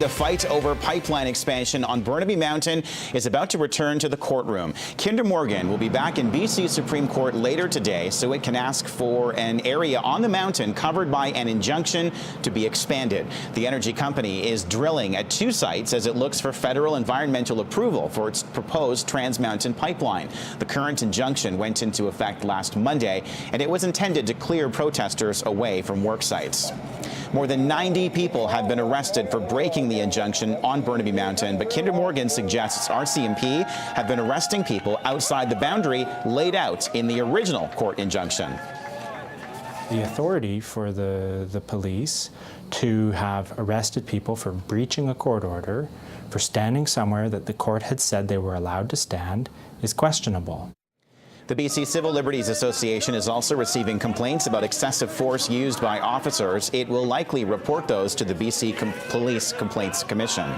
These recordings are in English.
The fight over pipeline expansion on Burnaby Mountain is about to return to the courtroom. Kinder Morgan will be back in BC Supreme Court later today so it can ask for an area on the mountain covered by an injunction to be expanded. The energy company is drilling at 2 sites as it looks for federal environmental approval for its proposed Trans Mountain pipeline. The current injunction went into effect last Monday, and it was intended to clear protesters away from work sites. More than 90 people have been arrested for breaking the injunction on Burnaby Mountain, but Kinder Morgan suggests RCMP have been arresting people outside the boundary laid out in the original court injunction. The authority for the police to have arrested people for breaching a court order, for standing somewhere that the court had said they were allowed to stand, is questionable. The BC Civil Liberties Association is also receiving complaints about excessive force used by officers. It will likely report those to the BC Police Complaints Commission.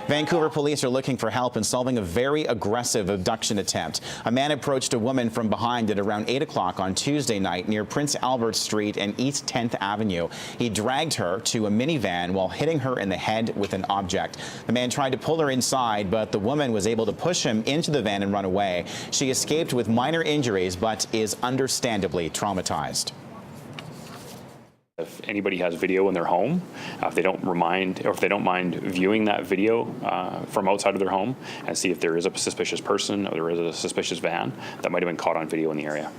Vancouver police are looking for help in solving a very aggressive abduction attempt. A man approached a woman from behind at around 8 o'clock on Tuesday night near Prince Albert Street and East 10th Avenue. He dragged her to a minivan while hitting her in the head with an object. The man tried to pull her inside, but the woman was able to push him into the van and run away. She escaped with minor injuries, but is understandably traumatized. If anybody has video in their home, if they don't mind viewing that video from outside of their home and see if there is a suspicious person or there is a suspicious van that might have been caught on video in the area.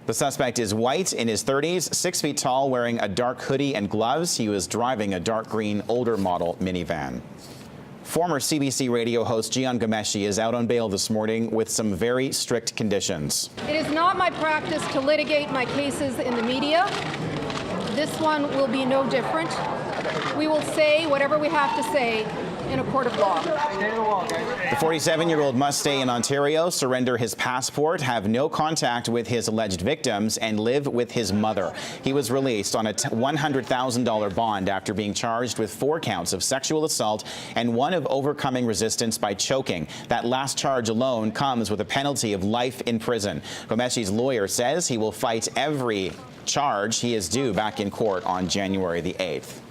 The suspect is white, in his 30s, 6 feet tall, wearing a dark hoodie and gloves. He was driving a dark green older model minivan. Former CBC radio host Jian Ghomeshi is out on bail this morning with some very strict conditions. It is not my practice to litigate my cases in the media. This one will be no different. We will say whatever we have to say in a court of law. The 47-year-old must stay in Ontario, surrender his passport, have no contact with his alleged victims, and live with his mother. He was released on a $100,000 bond after being charged with 4 counts of sexual assault and 1 of overcoming resistance by choking. That last charge alone comes with a penalty of life in prison. Ghomeshi's lawyer says he will fight every charge he is due back in court on January the 8th.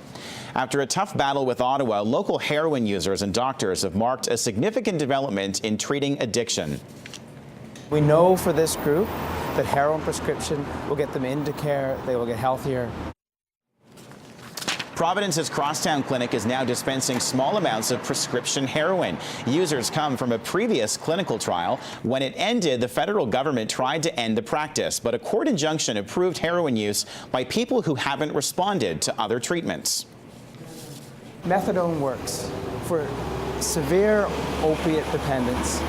After a tough battle with Ottawa, local heroin users and doctors have marked a significant development in treating addiction. We know for this group that heroin prescription will get them into care, they will get healthier. Providence's Crosstown Clinic is now dispensing small amounts of prescription heroin. Users come from a previous clinical trial. When it ended, the federal government tried to end the practice, but a court injunction approved heroin use by people who haven't responded to other treatments. Methadone works. For severe opiate dependence,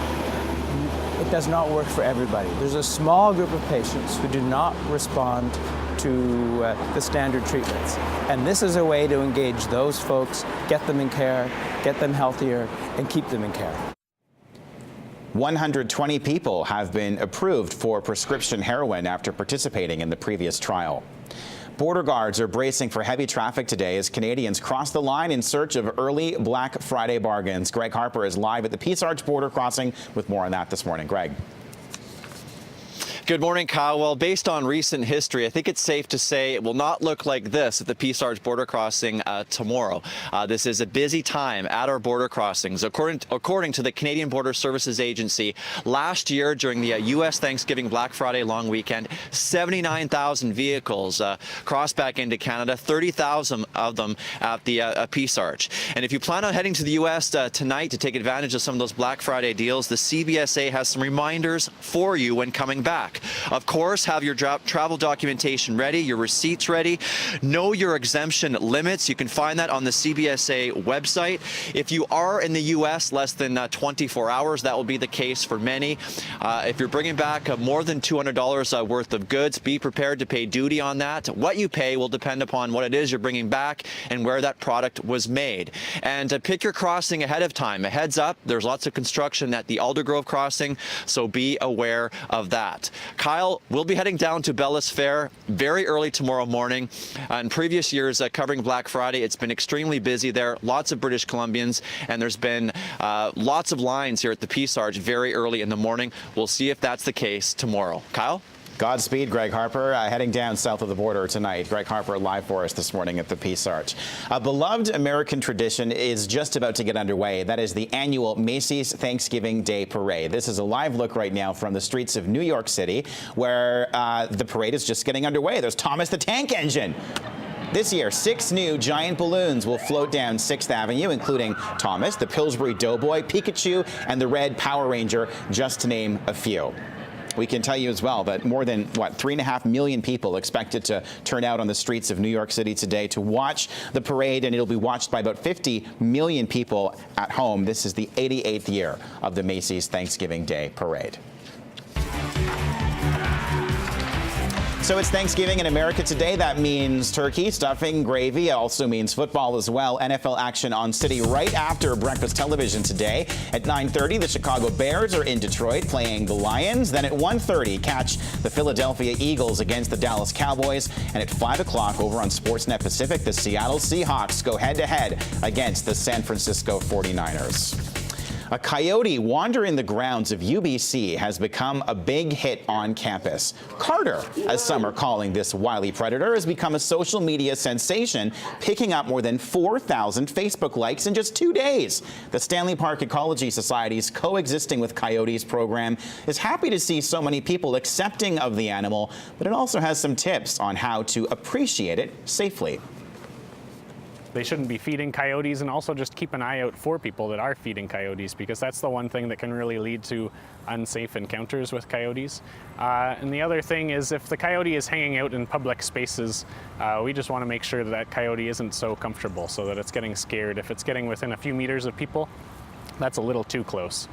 it does not work for everybody. There's a small group of patients who do not respond to the standard treatments. And this is a way to engage those folks, get them in care, get them healthier, and keep them in care. 120 people have been approved for prescription heroin after participating in the previous trial. Border guards are bracing for heavy traffic today as Canadians cross the line in search of early Black Friday bargains. Greg Harper is live at the Peace Arch border crossing with more on that this morning. Greg. Good morning, Kyle. Well, based on recent history, I think it's safe to say it will not look like this at the Peace Arch border crossing tomorrow. This is a busy time at our border crossings. According to the Canadian Border Services Agency, last year during the U.S. Thanksgiving Black Friday long weekend, 79,000 vehicles crossed back into Canada, 30,000 of them at the Peace Arch. And if you plan on heading to the U.S. Tonight to take advantage of some of those Black Friday deals, the CBSA has some reminders for you when coming back. Of course, have your travel documentation ready, your receipts ready. Know your exemption limits. You can find that on the CBSA website. If you are in the U.S. less than 24 hours, that will be the case for many. If you're bringing back more than $200 worth of goods, be prepared to pay duty on that. What you pay will depend upon what it is you're bringing back and where that product was made. And pick your crossing ahead of time. A heads up, there's lots of construction at the Aldergrove crossing, so be aware of that. Kyle, we'll be heading down to Bellis Fair very early tomorrow morning. In previous years covering Black Friday, it's been extremely busy there. Lots of British Columbians, and there's been lots of lines here at the Peace Arch very early in the morning. We'll see if that's the case tomorrow. Kyle? Godspeed, Greg Harper, heading down south of the border tonight. Greg Harper live for us this morning at the Peace Arch. A beloved American tradition is just about to get underway. That is the annual Macys Thanksgiving Day Parade. This is a live look right now from the streets of New York City, where the parade is just getting underway. There's Thomas the Tank Engine. This year, 6 new giant balloons will float down 6th Avenue, including Thomas, the Pillsbury Doughboy, Pikachu, and the Red Power Ranger, just to name a few. We can tell you as well that more than, 3.5 million people expected to turn out on the streets of New York City today to watch the parade, and it'll be watched by about 50 million people at home. This is the 88th year of the Macys Thanksgiving Day Parade. So it's Thanksgiving in America today. That means turkey, stuffing, gravy. It also means football as well. NFL action on City right after breakfast television today. At 9:30, the Chicago Bears are in Detroit playing the Lions. Then at 1:30, catch the Philadelphia Eagles against the Dallas Cowboys. And at 5 o'clock over on Sportsnet Pacific, the Seattle Seahawks go head-to-head against the San Francisco 49ers. A coyote wandering the grounds of UBC has become a big hit on campus. Carter, as some are calling this wily predator, has become a social media sensation, picking up more than 4,000 Facebook likes in just 2 days. The Stanley Park Ecology Society's Coexisting with Coyotes program is happy to see so many people accepting of the animal, but it also has some tips on how to appreciate it safely. They shouldn't be feeding coyotes, and also just keep an eye out for people that are feeding coyotes, because that's the one thing that can really lead to unsafe encounters with coyotes. And the other thing is, if the coyote is hanging out in public spaces, we just want to make sure that that coyote isn't so comfortable so that it's getting scared. If it's getting within a few meters of people, that's a little too close.